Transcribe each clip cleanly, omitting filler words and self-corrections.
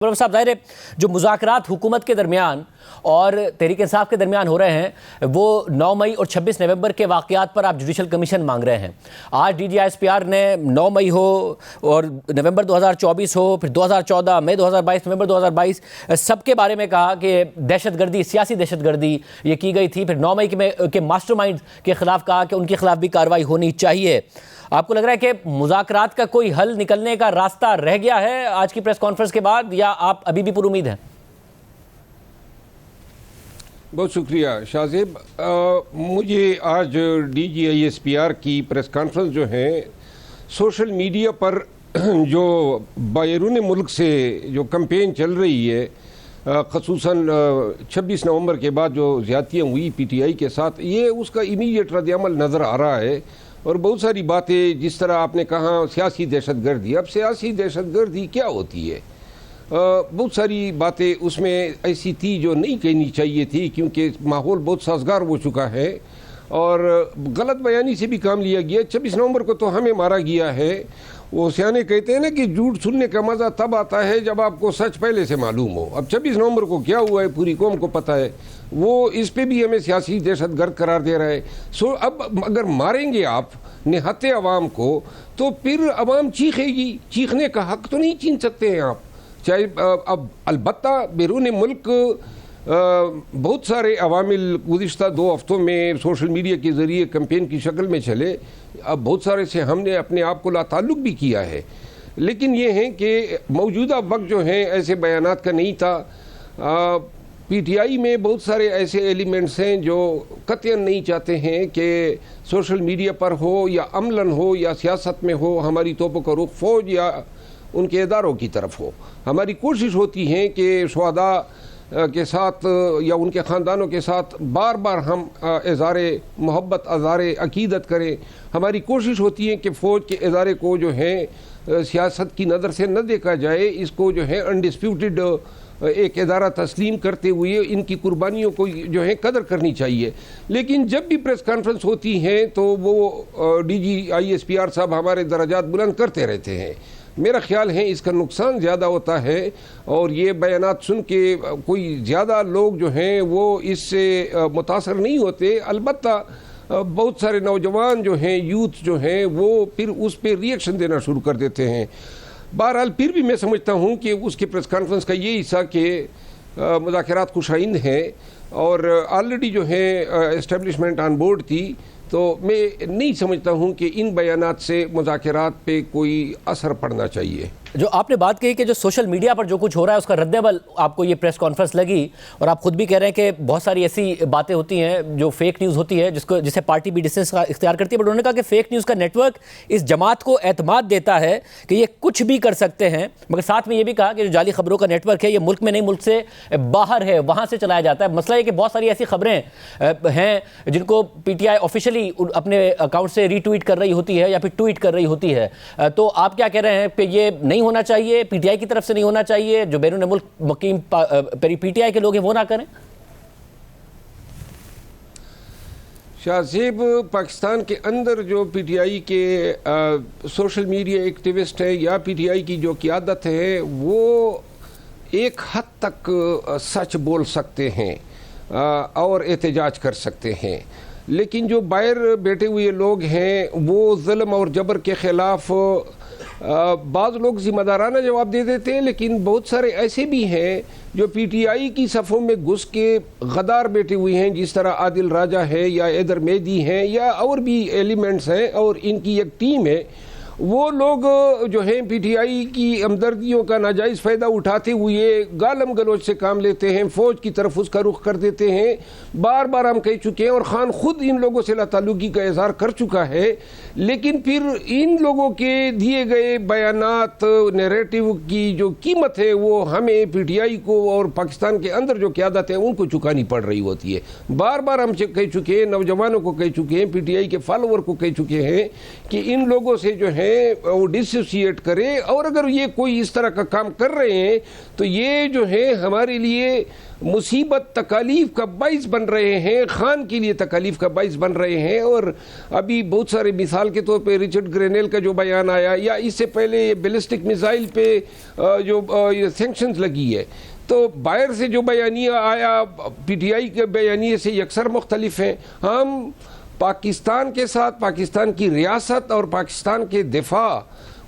صاحب ظاہر ہے جو مذاکرات حکومت کے درمیان اور تحریک انصاف کے درمیان ہو رہے ہیں وہ 9 مئی اور 26 نومبر کے واقعات پر آپ جوڈیشل کمیشن مانگ رہے ہیں. آج D G I S P R نے 9 مئی ہو اور نومبر 2024 ہو، پھر 2014 مئی 2022 نومبر 2022 سب کے بارے میں کہا کہ دہشت گردی، سیاسی دہشت گردی یہ کی گئی تھی. پھر 9 مئی کے ماسٹر مائنڈ کے خلاف کہا کہ ان کے خلاف بھی کارروائی ہونی چاہیے. آپ کو لگ رہا ہے کہ مذاکرات کا کوئی حل نکلنے کا راستہ رہ گیا ہے آج کی پریس کانفرنس کے بعد، یا آپ ابھی بھی پر امید ہیں؟ بہت شکریہ شاہ زیب. مجھے آج D G I S P R کی پریس کانفرنس جو ہے سوشل میڈیا پر جو بیرون ملک سے جو کمپین چل رہی ہے، خصوصاً 26 نومبر کے بعد جو زیادتیاں ہوئی پی ٹی آئی کے ساتھ، یہ اس کا امیڈیٹ رد عمل نظر آ رہا ہے. اور بہت ساری باتیں، جس طرح آپ نے کہا سیاسی دہشت گردی، اب سیاسی دہشت گردی کیا ہوتی ہے؟ بہت ساری باتیں اس میں ایسی تھی جو نہیں کہنی چاہیے تھی، کیونکہ ماحول بہت سازگار ہو چکا ہے اور غلط بیانی سے بھی کام لیا گیا. 26 نومبر کو تو ہمیں مارا گیا ہے. وہ سیانے کہتے ہیں نا کہ جھوٹ سننے کا مزہ تب آتا ہے جب آپ کو سچ پہلے سے معلوم ہو. اب 26 نومبر کو کیا ہوا ہے پوری قوم کو پتہ ہے. وہ اس پہ بھی ہمیں سیاسی دہشت گرد قرار دے رہا ہے. اب اگر ماریں گے آپ نہتے عوام کو تو پھر عوام چیخے گی. چیخنے کا حق تو نہیں چھین سکتے ہیں آپ. چاہے اب البتہ بیرون ملک بہت سارے عوامل گزشتہ 2 ہفتوں میں سوشل میڈیا کے ذریعے کمپین کی شکل میں چلے. اب بہت سارے سے ہم نے اپنے آپ کو لا تعلق بھی کیا ہے، لیکن یہ ہے کہ موجودہ وقت جو ہیں ایسے بیانات کا نہیں تھا. پی ٹی آئی میں بہت سارے ایسے ایلیمنٹس ہیں جو قطعاً نہیں چاہتے ہیں کہ سوشل میڈیا پر ہو یا عملاً ہو یا سیاست میں ہو ہماری توپوں کا رخ فوج یا ان کے اداروں کی طرف ہو. ہماری کوشش ہوتی ہے کہ شہداء کے ساتھ یا ان کے خاندانوں کے ساتھ بار بار ہم اظہار محبت، اظہار عقیدت کریں. ہماری کوشش ہوتی ہے کہ فوج کے ادارے کو جو ہے سیاست کی نظر سے نہ دیکھا جائے، اس کو جو ہے انڈسپیوٹڈ ایک ادارہ تسلیم کرتے ہوئے ان کی قربانیوں کو جو ہے قدر کرنی چاہیے. لیکن جب بھی پریس کانفرنس ہوتی ہیں تو وہ D G I S P R صاحب ہمارے درجات بلند کرتے رہتے ہیں. میرا خیال ہے اس کا نقصان زیادہ ہوتا ہے، اور یہ بیانات سن کے کوئی زیادہ لوگ جو ہیں وہ اس سے متاثر نہیں ہوتے. البتہ بہت سارے نوجوان جو ہیں، یوتھ جو ہیں، وہ پھر اس پہ ری ایکشن دینا شروع کر دیتے ہیں. بہرحال پھر بھی میں سمجھتا ہوں کہ اس کے پریس کانفرنس کا یہ حصہ کہ مذاکرات خوشائند ہیں اور آلریڈی جو ہے اسٹیبلشمنٹ آن بورڈ تھی، تو میں نہیں سمجھتا ہوں کہ ان بیانات سے مذاکرات پہ کوئی اثر پڑنا چاہیے. جو آپ نے بات کہی کہ جو سوشل میڈیا پر جو کچھ ہو رہا ہے اس کا رد عمل آپ کو یہ پریس کانفرنس لگی، اور آپ خود بھی کہہ رہے ہیں کہ بہت ساری ایسی باتیں ہوتی ہیں جو فیک نیوز ہوتی ہے جسے پارٹی بھی ڈسٹینس اختیار کرتی ہے، بٹ انہوں نے کہا کہ فیک نیوز کا نیٹ ورک اس جماعت کو اعتماد دیتا ہے کہ یہ کچھ بھی کر سکتے ہیں، مگر ساتھ میں یہ بھی کہا کہ جو جعلی خبروں کا نیٹ ورک ہے یہ ملک میں نہیں، ملک سے باہر ہے، وہاں سے چلایا جاتا ہے. مسئلہ یہ کہ بہت ساری ایسی خبریں ہیں جن کو پی ٹی آئی آفیشلی اپنے اکاؤنٹ سے ری ٹویٹ کر رہی ہوتی ہے یا پھر ٹویٹ کر رہی ہوتی ہے. تو آپ کیا کہہ رہے ہیں کہ یہ نہیں ہونا چاہیے، پی ٹی آئی کی طرف سے نہیں ہونا چاہیے، جو بیرون ملک مقیم پی ٹی آئی کے لوگ ہیں وہ نہ کریں؟ شاہ زیب، پاکستان کے اندر جو پی ٹی آئی کے سوشل میڈیا ایکٹیوسٹ ہیں یا پی ٹی آئی کی جو قیادت ہے، وہ ایک حد تک سچ بول سکتے ہیں اور احتجاج کر سکتے ہیں، لیکن جو باہر بیٹھے ہوئے لوگ ہیں وہ ظلم اور جبر کے خلاف بعض لوگ ذمہ دارانہ جواب دے دیتے ہیں، لیکن بہت سارے ایسے بھی ہیں جو پی ٹی آئی کی صفوں میں گھس کے غدار بیٹھے ہوئے ہیں، جس طرح عادل راجہ ہے یا ایدر میدی ہیں یا اور بھی ایلیمنٹس ہیں، اور ان کی ایک ٹیم ہے. وہ لوگ جو ہیں پی ٹی آئی کی ہمدردیوں کا ناجائز فائدہ اٹھاتے ہوئے گالم گلوچ سے کام لیتے ہیں، فوج کی طرف اس کا رخ کر دیتے ہیں. بار بار ہم کہہ چکے ہیں اور خان خود ان لوگوں سے لا تعلقی کا اظہار کر چکا ہے، لیکن پھر ان لوگوں کے دیے گئے بیانات، نیریٹو کی جو قیمت ہے وہ ہمیں پی ٹی آئی کو اور پاکستان کے اندر جو قیادت ہے ان کو چکانی پڑ رہی ہوتی ہے. بار بار ہم کہہ چکے ہیں، نوجوانوں کو کہہ چکے ہیں، پی ٹی آئی کے فالوور کو کہہ چکے ہیں کہ ان لوگوں سے جو ہے ہیں وہ ڈسوسیٹ کرے، اور اگر یہ کوئی اس طرح کا کام کر رہے ہیں تو یہ جو ہے ہمارے لیے مصیبت تکالیف کا باعث بن رہے ہیں، خان کے لیے تکالیف کا باعث بن رہے ہیں. اور ابھی بہت سارے مثال کے طور پہ رچرڈ گرینیل کا جو بیان آیا، یا اس سے پہلے یہ بیلسٹک میزائل پہ جو سینکشنز لگی ہے، تو باہر سے جو بیانیہ آیا پی ٹی آئی کے بیانیے سے یکسر مختلف ہیں. ہم پاکستان کے ساتھ پاکستان کی ریاست اور پاکستان کے دفاع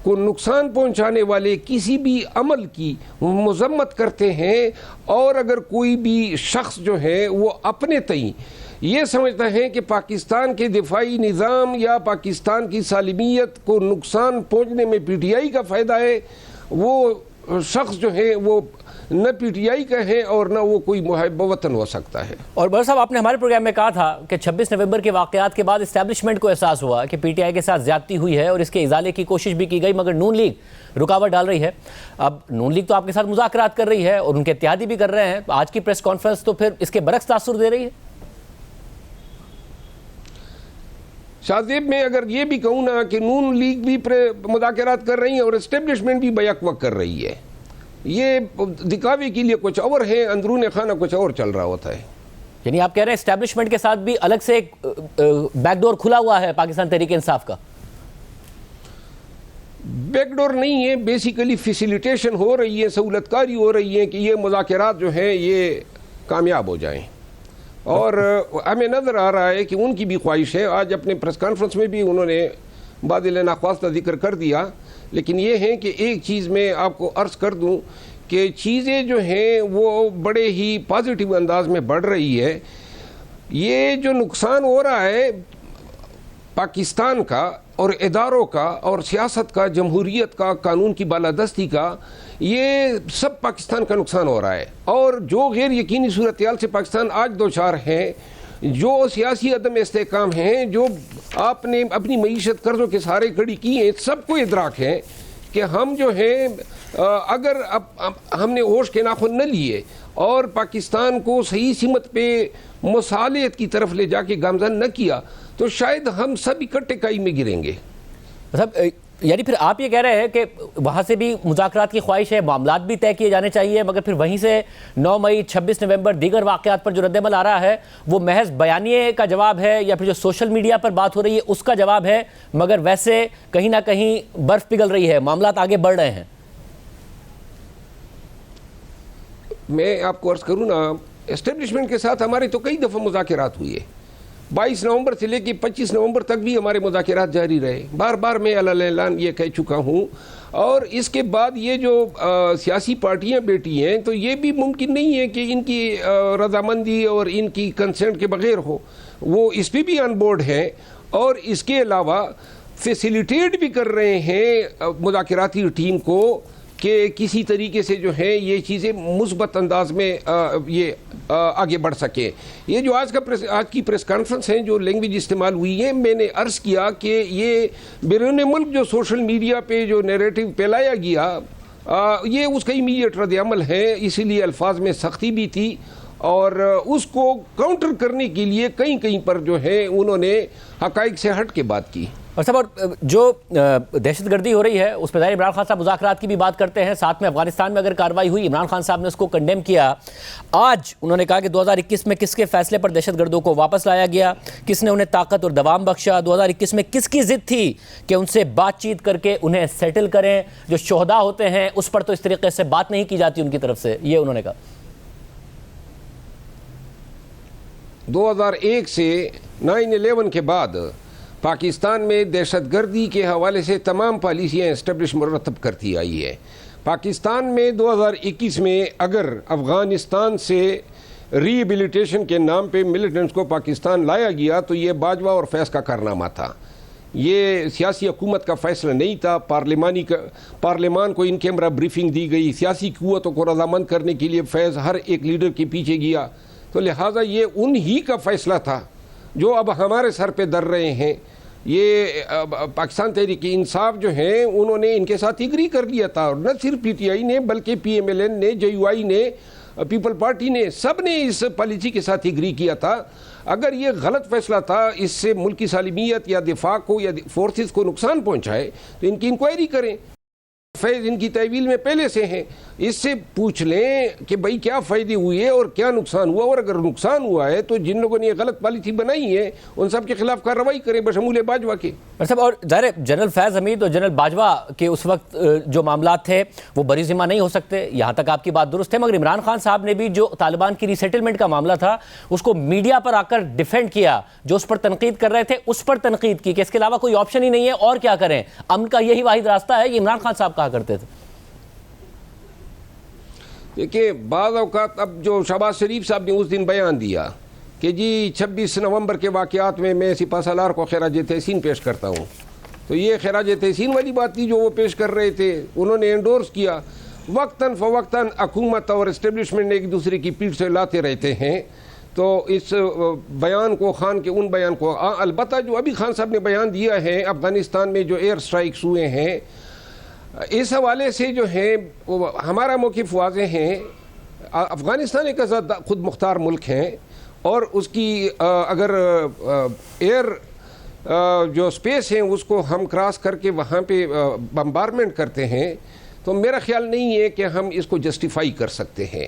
کو نقصان پہنچانے والے کسی بھی عمل کی مذمت کرتے ہیں، اور اگر کوئی بھی شخص جو ہے وہ اپنے تئیں یہ سمجھتا ہے کہ پاکستان کے دفاعی نظام یا پاکستان کی سالمیت کو نقصان پہنچنے میں پی ٹی آئی کا فائدہ ہے، وہ شخص جو ہے وہ نہ پی ٹی آئی کا ہے اور نہ وہ کوئی محب وطن ہو سکتا ہے. اور بر صاحب، آپ نے ہمارے پروگرام میں کہا تھا کہ 26 نومبر کے واقعات کے بعد اسٹیبلشمنٹ کو احساس ہوا کہ پی ٹی آئی کے ساتھ زیادتی ہوئی ہے اور اس کے ازالے کی کوشش بھی کی گئی، مگر نون لیگ رکاوٹ ڈال رہی ہے. اب نون لیگ تو آپ کے ساتھ مذاکرات کر رہی ہے اور ان کے اتحادی بھی کر رہے ہیں، آج کی پریس کانفرنس تو پھر اس کے برعکس تاثر دے رہی ہے. شاذیب، میں اگر یہ بھی کہوں نا کہ نون لیگ بھی مذاکرات کر رہی ہے اور اسٹیبلشمنٹ بھی بیک وقت کر رہی ہے، یہ دکھاوے کے لیے کچھ اور ہے، اندرون خانہ کچھ اور چل رہا ہوتا ہے. یعنی آپ کہہ رہے ہیں اسٹیبلشمنٹ کے ساتھ بھی الگ سے ایک بیک ڈور کھلا ہوا ہے پاکستان تحریک انصاف کا؟ بیک ڈور نہیں ہے، بیسیکلی فیسیلیٹیشن ہو رہی ہے، سہولت کاری ہو رہی ہے کہ یہ مذاکرات جو ہیں یہ کامیاب ہو جائیں. اور ہمیں نظر آ رہا ہے کہ ان کی بھی خواہش ہے. آج اپنے پریس کانفرنس میں بھی انہوں نے بادل ناخواستہ ذکر کر دیا، لیکن یہ ہے کہ ایک چیز میں آپ کو عرض کر دوں کہ چیزیں جو ہیں وہ بڑے ہی پازیٹیو انداز میں بڑھ رہی ہے. یہ جو نقصان ہو رہا ہے پاکستان کا اور اداروں کا اور سیاست کا، جمہوریت کا، قانون کی بالادستی کا، یہ سب پاکستان کا نقصان ہو رہا ہے. اور جو غیر یقینی صورتحال سے پاکستان آج دوچار ہے، جو سیاسی عدم استحکام ہیں، جو آپ نے اپنی معیشت قرضوں کے سہارے کھڑی کی ہیں، سب کو ادراک ہے کہ ہم جو ہیں اگر ہم نے ہوش کے ناخن نہ لیے اور پاکستان کو صحیح سمت پہ مصالحت کی طرف لے جا کے گامزن نہ کیا تو شاید ہم سب اکٹھے کائی میں گریں گے. یعنی پھر آپ یہ کہہ رہے ہیں کہ وہاں سے بھی مذاکرات کی خواہش ہے، معاملات بھی طے کیے جانے چاہیے، مگر پھر وہیں سے 9 مئی 26 نومبر دیگر واقعات پر جو رد عمل آ رہا ہے وہ محض بیانیے کا جواب ہے، یا پھر جو سوشل میڈیا پر بات ہو رہی ہے اس کا جواب ہے، مگر ویسے کہیں نہ کہیں برف پگھل رہی ہے، معاملات آگے بڑھ رہے ہیں. میں آپ کو عرض کروں نا، اسٹیبلشمنٹ کے ساتھ ہمارے تو کئی دفعہ مذاکرات ہوئی ہے. 22 نومبر سے لے کے 25 نومبر تک بھی ہمارے مذاکرات جاری رہے. بار بار میں اعلان یہ کہہ چکا ہوں. اور اس کے بعد یہ جو سیاسی پارٹیاں بیٹھی ہیں تو یہ بھی ممکن نہیں ہے کہ ان کی رضامندی اور ان کی کنسنٹ کے بغیر ہو. وہ اس پہ بھی آن بورڈ ہیں اور اس کے علاوہ فیسیلیٹیٹ بھی کر رہے ہیں مذاکراتی ٹیم کو کہ کسی طریقے سے جو ہے یہ چیزیں مثبت انداز میں یہ آگے بڑھ سکیں. یہ جو آج کی پریس کانفرنس ہیں، جو لینگویج استعمال ہوئی ہے، میں نے عرض کیا کہ یہ بیرون ملک جو سوشل میڈیا پہ جو نیریٹو پھیلایا گیا یہ اس کا امیڈیٹ رد عمل ہے، اسی لیے الفاظ میں سختی بھی تھی اور اس کو کاؤنٹر کرنے کے لیے کہیں پر جو ہے انہوں نے حقائق سے ہٹ کے بات کی. اور صاحب، جو دہشت گردی ہو رہی ہے اس پہ ظاہر عمران خان صاحب مذاکرات کی بھی بات کرتے ہیں، ساتھ میں افغانستان میں اگر کارروائی ہوئی، عمران خان صاحب نے اس کو کنڈیم کیا. آج انہوں نے کہا کہ 2021 میں کس کے فیصلے پر دہشت گردوں کو واپس لایا گیا، کس نے انہیں طاقت اور دوام بخشا، 2021 میں کس کی ضد تھی کہ ان سے بات چیت کر کے انہیں سیٹل کریں. جو شہداء ہوتے ہیں اس پر تو اس طریقے سے بات نہیں کی جاتی ان کی طرف سے، یہ انہوں نے کہا. 2001 سے 9/11 کے بعد پاکستان میں دہشت گردی کے حوالے سے تمام پالیسیاں اسٹیبلش مرتب کرتی آئی ہے. پاکستان میں 2021 میں اگر افغانستان سے ری ایبلیٹیشن کے نام پہ ملیٹنٹس کو پاکستان لایا گیا تو یہ باجوہ اور فیض کا کارنامہ تھا. یہ سیاسی حکومت کا فیصلہ نہیں تھا. پارلیمان کو ان کیمرہ بریفنگ دی گئی، سیاسی قوتوں کو رضامند کرنے کے لیے فیض ہر ایک لیڈر کے پیچھے گیا، تو لہٰذا یہ انہی کا فیصلہ تھا جو اب ہمارے سر پہ در رہے ہیں. یہ پاکستان تحریک انصاف جو ہیں انہوں نے ان کے ساتھ ایگری کر لیا تھا، اور نہ صرف پی ٹی آئی نے بلکہ پی ایم ایل این نے، جے یو آئی نے، پیپل پارٹی نے، سب نے اس پالیسی کے ساتھ ایگری کیا تھا. اگر یہ غلط فیصلہ تھا، اس سے ملک کی سالمیت یا دفاع کو یا فورسز کو نقصان پہنچائے، تو ان کی انکوائری کریں. فیض ان کی تحویل میں پہلے سے ہیں، اس سے پوچھ لیں کہ بھئی کیا فائدے ہوئے اور کیا نقصان ہوا، اور اگر نقصان ہوا ہے تو جن لوگوں نے یہ غلط پالیسی بنائی ہے ان سب کے خلاف کارروائی کریں بشمول باجوہ کے. اور ظاہر جنرل فیض حمید اور جنرل باجوہ کے اس وقت جو معاملات تھے وہ بری ذمہ نہیں ہو سکتے، یہاں تک آپ کی بات درست ہے، مگر عمران خان صاحب نے بھی جو طالبان کی ری سیٹلمنٹ کا معاملہ تھا اس کو میڈیا پر آ کر ڈیفینڈ کیا، جو اس پر تنقید کر رہے تھے اس پر تنقید کی کہ اس کے علاوہ کوئی آپشن ہی نہیں ہے اور کیا کریں، امن کا یہی واحد راستہ ہے، یہ عمران خان صاحب کہا کرتے تھے. دیکھیں بعض اوقات اب جو شہباز شریف صاحب نے اس دن بیان دیا کہ جی 26 نومبر کے واقعات میں سپہ سالار کو خراج تحسین پیش کرتا ہوں، تو یہ خراج تحسین والی بات تھی جو وہ پیش کر رہے تھے، انہوں نے انڈورس کیا. وقتاً فوقتاً حکومت اور اسٹیبلشمنٹ ایک دوسرے کی پیٹھ سے لاتے رہتے ہیں. تو اس بیان کو، خان کے ان بیان کو، البتہ جو ابھی خان صاحب نے بیان دیا ہے افغانستان میں جو ایئر سٹرائکس ہوئے ہیں، اس حوالے سے جو ہے ہمارا موقف واضح ہے. افغانستان ایک آزاد خود مختار ملک ہے، اور اس کی اگر ایئر جو سپیس ہیں اس کو ہم کراس کر کے وہاں پہ بمبارمنٹ کرتے ہیں تو میرا خیال نہیں ہے کہ ہم اس کو جسٹیفائی کر سکتے ہیں.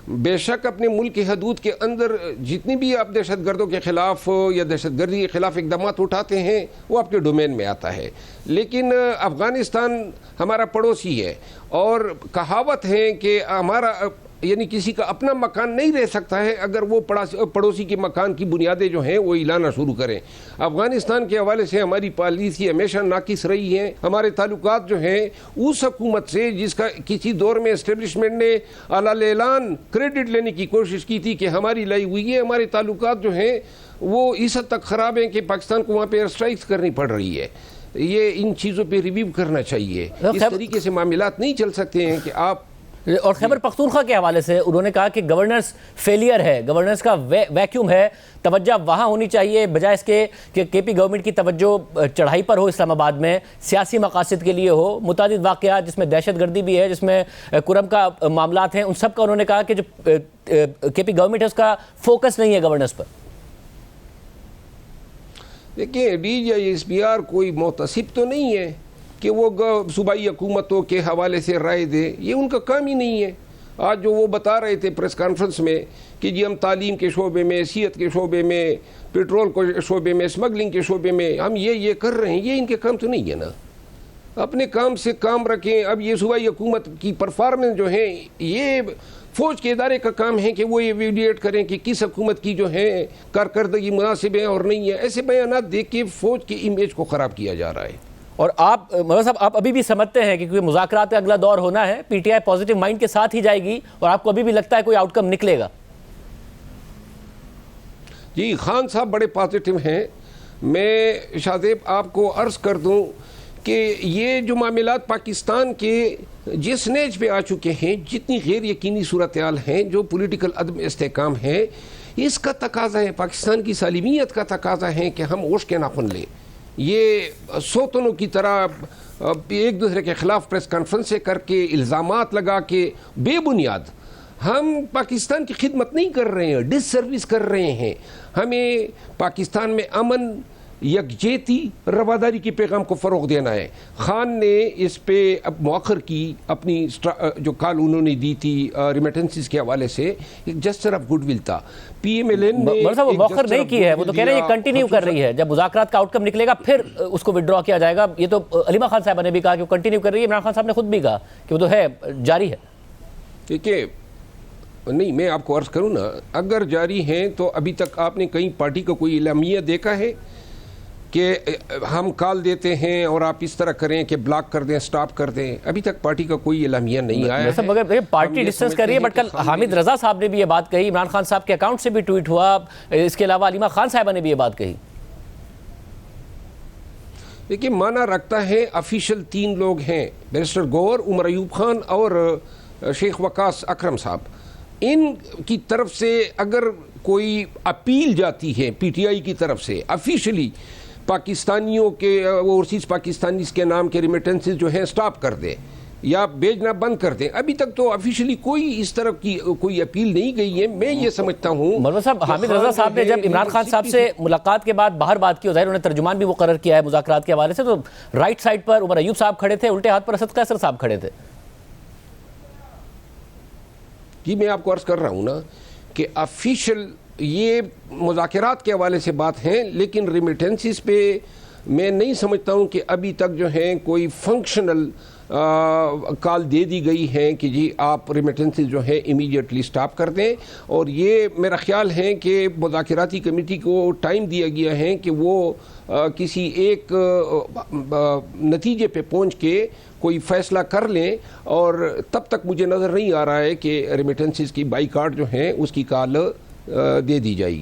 بے شک اپنے ملک کی حدود کے اندر جتنی بھی آپ دہشت گردوں کے خلاف یا دہشت گردی کے خلاف اقدامات اٹھاتے ہیں وہ آپ کے ڈومین میں آتا ہے، لیکن افغانستان ہمارا پڑوسی ہے، اور کہاوت ہے کہ ہمارا یعنی کسی کا اپنا مکان نہیں رہ سکتا ہے اگر وہ پڑوسی کے مکان کی بنیادیں جو ہیں وہ ہلانا شروع کریں. افغانستان کے حوالے سے ہماری پالیسی ہمیشہ ناقص رہی ہے. ہمارے تعلقات جو ہیں اس حکومت سے جس کا کسی دور میں اسٹیبلشمنٹ نے اعلیٰ اعلان کریڈٹ لینے کی کوشش کی تھی کہ ہماری لائی ہوئی ہے، ہمارے تعلقات جو ہیں وہ اس حد تک خراب ہیں کہ پاکستان کو وہاں پہ ایئر اسٹرائکس کرنی پڑ رہی ہے. یہ ان چیزوں پہ ریویو کرنا چاہیے. اس طریقے سے معاملات نہیں چل سکتے ہیں کہ آپ. اور خیبر پختونخوا کے حوالے سے انہوں نے کہا کہ گورننس فیلئر ہے، گورننس کا ویکیوم ہے، توجہ وہاں ہونی چاہیے بجائے اس کے کہ کے پی گورنمنٹ کی توجہ چڑھائی پر ہو، اسلام آباد میں سیاسی مقاصد کے لیے ہو. متعدد واقعات جس میں دہشت گردی بھی ہے، جس میں کرم کا معاملات ہیں، ان سب کا انہوں نے کہا کہ جو کے پی گورنمنٹ ہے اس کا فوکس نہیں ہے گورننس پر. دیکھیں DGISPR کوئی محتسب تو نہیں ہے کہ وہ صوبائی حکومتوں کے حوالے سے رائے دے، یہ ان کا کام ہی نہیں ہے. آج جو وہ بتا رہے تھے پریس کانفرنس میں کہ جی ہم تعلیم کے شعبے میں، صحت کے شعبے میں، پیٹرول کے شعبے میں، اسمگلنگ کے شعبے میں ہم یہ کر رہے ہیں، یہ ان کے کام تو نہیں ہے نا. اپنے کام سے کام رکھیں. اب یہ صوبائی حکومت کی پرفارمنس جو ہے، یہ فوج کے ادارے کا کام ہے کہ وہ ایویڈیٹ کریں کہ کس حکومت کی جو ہے کارکردگی مناسب ہے اور نہیں ہے. ایسے بیانات دے کے فوج کی امیج کو خراب کیا جا رہا ہے. اور آپ مولانا صاحب آپ ابھی بھی سمجھتے ہیں کہ کیونکہ مذاکرات کا اگلا دور ہونا ہے، P T I positive mind کے ساتھ ہی جائے گی، اور آپ کو ابھی بھی لگتا ہے کوئی آؤٹ کم نکلے گا؟ جی خان صاحب بڑے پازیٹیو ہیں. میں شاذیب آپ کو عرض کر دوں کہ یہ جو معاملات پاکستان کے جس نیج پہ آ چکے ہیں، جتنی غیر یقینی صورتحال ہیں، جو پولیٹیکل عدم استحکام ہے، اس کا تقاضا ہے، پاکستان کی سالمیت کا تقاضا ہے کہ ہم اوش کے ناخن لیں. یہ سوتنوں کی طرح ایک دوسرے کے خلاف پریس کانفرنسیں کر کے الزامات لگا کے بے بنیاد ہم پاکستان کی خدمت نہیں کر رہے ہیں، ڈس سروس کر رہے ہیں. ہمیں پاکستان میں امن، یکجہتی، رواداری کے پیغام کو فروغ دینا ہے. خان نے اس پہ اب مؤخر کی اپنی جو کال انہوں نے دی تھی ریمیٹنسز کے حوالے سے، ایک جسچر آف گڈ ول تھا. پی ایم ایل این نے وہ مؤخر نہیں کی ہے، وہ تو کہہ رہے ہیں یہ کنٹینیو کر رہی ہے. جب مذاکرات کا آؤٹ کم نکلے گا پھر اس کو وڈرا کیا جائے گا. یہ تو علیمہ خان صاحبہ نے بھی کہا کہ وہ کنٹینیو کر رہی ہے. عمران خان صاحب نے خود بھی کہا کہ وہ تو ہے، جاری ہے. دیکھیے نہیں، میں آپ کو عرض کروں نا، اگر جاری ہیں تو ابھی تک آپ نے کہیں پارٹی کا کوئی اعلامیہ دیکھا ہے کہ ہم کال دیتے ہیں اور آپ اس طرح کریں کہ بلاک کر دیں، سٹاپ کر دیں؟ ابھی تک پارٹی کا کوئی اعلامیہ نہیں آیا ہے. مگر پارٹی ڈسٹنس کر رہی ہے، بٹ کل حامد رضا صاحب نے بھی یہ بات کہی، عمران خان صاحب کے اکاؤنٹ سے بھی ٹویٹ ہوا، اس کے علاوہ علیمہ خان صاحبہ نے بھی یہ بات کہی. دیکھیے معنی رکھتا ہے، افیشل 3 لوگ ہیں، بیرسٹر گوہر، عمر ایوب خان اور شیخ وقاص اکرم صاحب. ان کی طرف سے اگر کوئی اپیل جاتی ہے پی ٹی آئی کی طرف سے افیشلی پاکستانیوں کے اوورسیز پاکستانیز کے نام کے ریمیٹنسز جو ہیں سٹاپ کر دے، یا بھیجنا بند کر دیں. ابھی تک تو آفیشلی کوئی اس طرح کی کوئی اپیل نہیں گئی ہے. میں یہ سمجھتا ہوں مولانا صاحب حامد رضا صاحب نے جب عمران خان صاحب سے ملاقات کے بعد باہر بات کی اور ظاہر انہوں نے ترجمان بھی مقرر کیا ہے مذاکرات کے حوالے سے, تو رائٹ سائڈ پر عمر ایوب صاحب کھڑے تھے, الٹے ہاتھ پر اسد قیصر صاحب کھڑے تھے. جی میں آپ کو عرض کر رہا ہوں نا کہ آفیشل یہ مذاکرات کے حوالے سے بات ہیں, لیکن ریمیٹنسز پہ میں نہیں سمجھتا ہوں کہ ابھی تک جو ہیں کوئی فنکشنل کال دے دی گئی ہے کہ جی آپ ریمیٹنسز جو ہے امیڈیٹلی سٹاپ کر دیں. اور یہ میرا خیال ہے کہ مذاکراتی کمیٹی کو ٹائم دیا گیا ہے کہ وہ کسی ایک نتیجے پہ پہنچ کے کوئی فیصلہ کر لیں, اور تب تک مجھے نظر نہیں آ رہا ہے کہ ریمیٹنسز کی بائیکاٹ جو ہیں اس کی کال دے دی جائے گی.